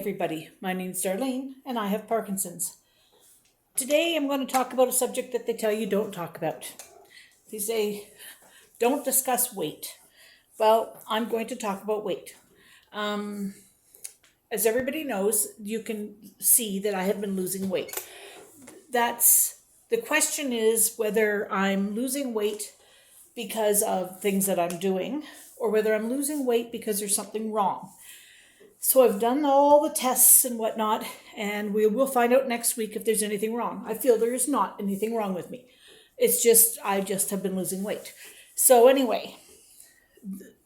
everybody. My name's Darlene, and I have Parkinson's. Today I'm going to talk about a subject that they tell you don't talk about. They say, don't discuss weight. Well, I'm going to talk about weight. As everybody knows, you can see that I have been losing weight. The question is whether I'm losing weight because of things that I'm doing, or whether I'm losing weight because there's something wrong. So I've done all the tests and whatnot, and we will find out next week if there's anything wrong. I feel there is not anything wrong with me. It's just, I just have been losing weight. So anyway,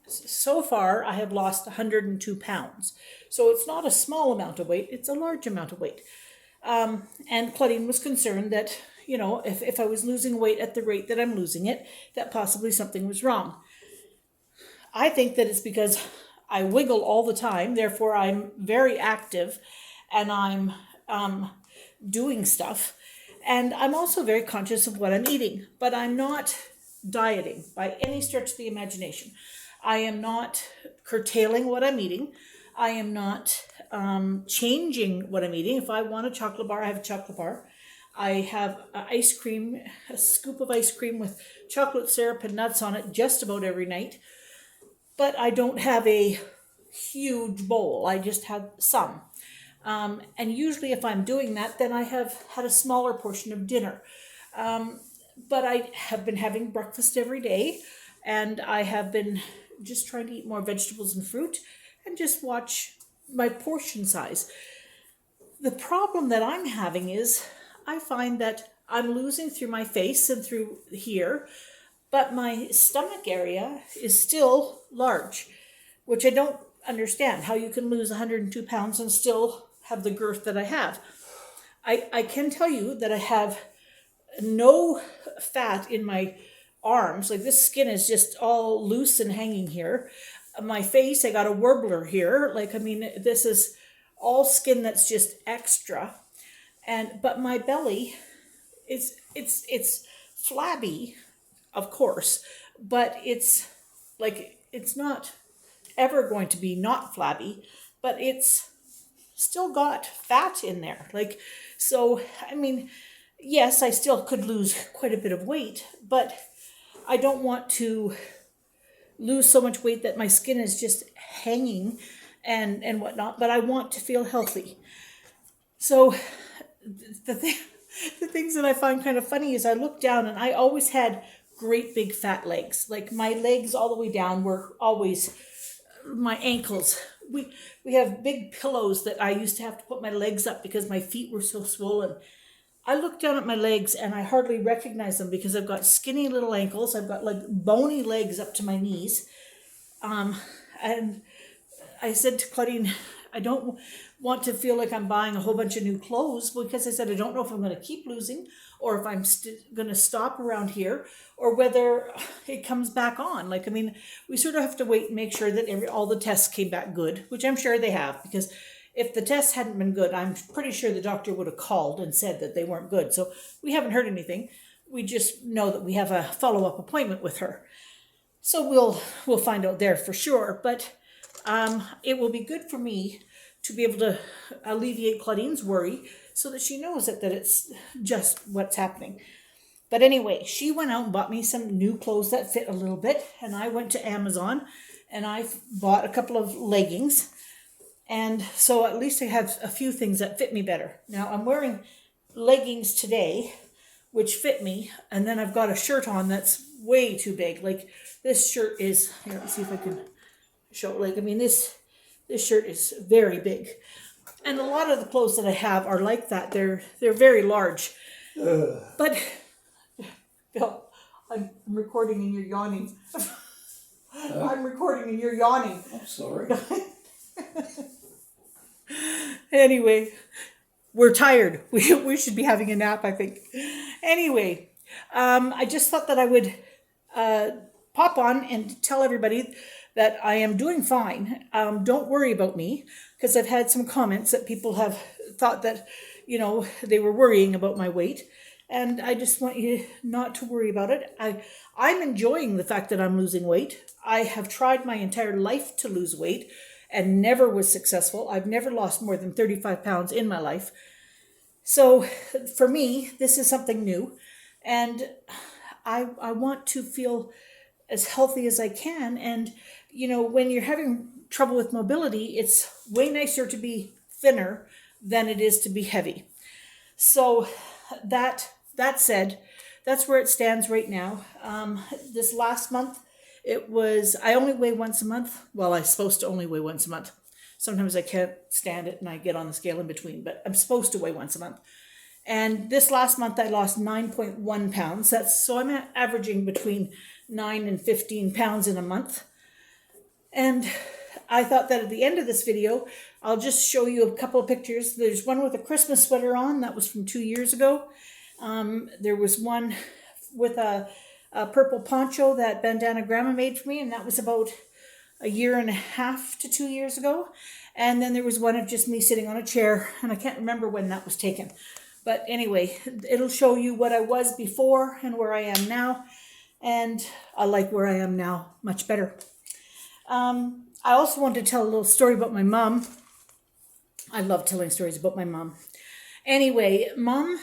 so far I have lost 102 pounds. So it's not a small amount of weight, it's a large amount of weight. And Claudine was concerned that, if I was losing weight at the rate that I'm losing it, that possibly something was wrong. I think that it's because I wiggle all the time, therefore I'm very active and I'm doing stuff. And I'm also very conscious of what I'm eating, but I'm not dieting by any stretch of the imagination. I am not curtailing what I'm eating. I am not changing what I'm eating. If I want a chocolate bar, I have a chocolate bar. I have ice cream, a scoop of ice cream with chocolate syrup and nuts on it just about every night. But I don't have a huge bowl. I just have some. And usually if I'm doing that, then I have had a smaller portion of dinner. But I have been having breakfast every day, and I have been just trying to eat more vegetables and fruit and just watch my portion size. The problem that I'm having is I find that I'm losing through my face and through here, but my stomach area is still large, which I don't understand how you can lose 102 pounds and still have the girth that I have. I can tell you that I have no fat in my arms. Like, this skin is just all loose and hanging here. My face, I got a warbler here. This is all skin that's just extra. But my belly, it's flabby, of course, but it's not ever going to be not flabby, but it's still got fat in there. Yes, I still could lose quite a bit of weight, but I don't want to lose so much weight that my skin is just hanging and whatnot, but I want to feel healthy. So the things that I find kind of funny is I look down and I always had great big fat legs. Like, my legs all the way down were always my ankles. We have big pillows that I used to have to put my legs up because my feet were so swollen. I look down at my legs and I hardly recognize them because I've got skinny little ankles. I've got bony legs up to my knees. And I said to Claudine, I don't want to feel like I'm buying a whole bunch of new clothes, because I said I don't know if I'm going to keep losing or if I'm going to stop around here, or whether it comes back on. We sort of have to wait and make sure that all the tests came back good, which I'm sure they have, because if the tests hadn't been good, I'm pretty sure the doctor would have called and said that they weren't good. So we haven't heard anything. We just know that we have a follow-up appointment with her. So we'll find out there for sure. But it will be good for me to be able to alleviate Claudine's worry so that she knows that it's just what's happening. But anyway, she went out and bought me some new clothes that fit a little bit. And I went to Amazon and I bought a couple of leggings. And so at least I have a few things that fit me better. Now I'm wearing leggings today, which fit me. And then I've got a shirt on that's way too big. This shirt is, here, let's see if I can show it. This shirt is very big. And a lot of the clothes that I have are like that. They're very large. But, Bill, I'm recording and you're yawning. I'm recording and you're yawning. I'm sorry. Anyway, we're tired. We should be having a nap, I think. Anyway, I just thought that I would pop on and tell everybody that I am doing fine. Don't worry about me, because I've had some comments that people have thought that, they were worrying about my weight. And I just want you not to worry about it. I'm enjoying the fact that I'm losing weight. I have tried my entire life to lose weight. and never was successful. I've never lost more than 35 pounds in my life. So for me, this is something new, and I want to feel as healthy as I can. And, when you're having trouble with mobility, it's way nicer to be thinner than it is to be heavy. So that said, that's where it stands right now. This last month, I only weigh once a month. Well, I'm supposed to only weigh once a month. Sometimes I can't stand it and I get on the scale in between, but I'm supposed to weigh once a month. And this last month I lost 9.1 pounds. So I'm averaging between 9 and 15 pounds in a month. And I thought that at the end of this video, I'll just show you a couple of pictures. There's one with a Christmas sweater on. That was from 2 years ago. There was one with a purple poncho that Bandana Grandma made for me, and that was about a year and a half to 2 years ago. And then there was one of just me sitting on a chair, and I can't remember when that was taken. But anyway, it'll show you what I was before and where I am now. And I like where I am now much better. I also want to tell a little story about my mom. I love telling stories about my mom. Anyway, Mom,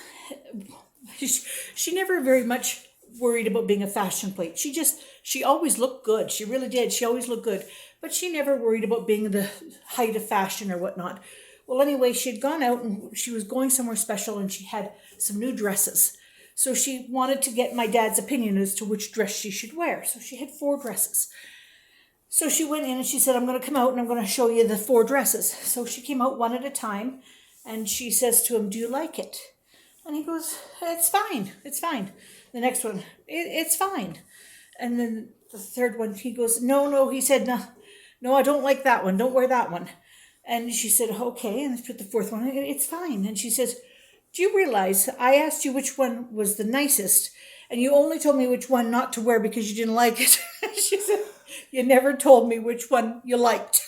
she never very much worried about being a fashion plate. She always looked good. She really did. She always looked good. But she never worried about being the height of fashion or whatnot. Well, anyway, she had gone out and she was going somewhere special and she had some new dresses. So she wanted to get my dad's opinion as to which dress she should wear. So she had 4 dresses. So she went in and she said, I'm going to come out and I'm going to show you the 4 dresses. So she came out one at a time and she says to him, do you like it? And he goes, it's fine. It's fine. The next one, it's fine. And then the third one, he goes, no. He said, no, I don't like that one. Don't wear that one. And she said, okay. And I put the 4th one, it's fine. And she says, do you realize I asked you which one was the nicest and you only told me which one not to wear because you didn't like it? She said, you never told me which one you liked.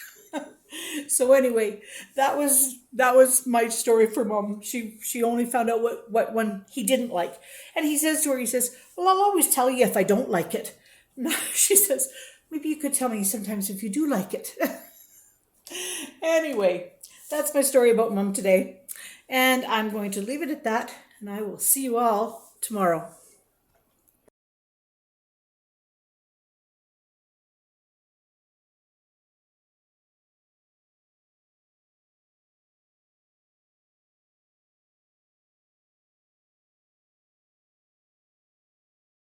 So anyway, that was my story for Mom. She only found out what one he didn't like. And he says to her, well, I'll always tell you if I don't like it. No, she says, maybe you could tell me sometimes if you do like it. Anyway, that's my story about Mom today. And I'm going to leave it at that. And I will see you all tomorrow.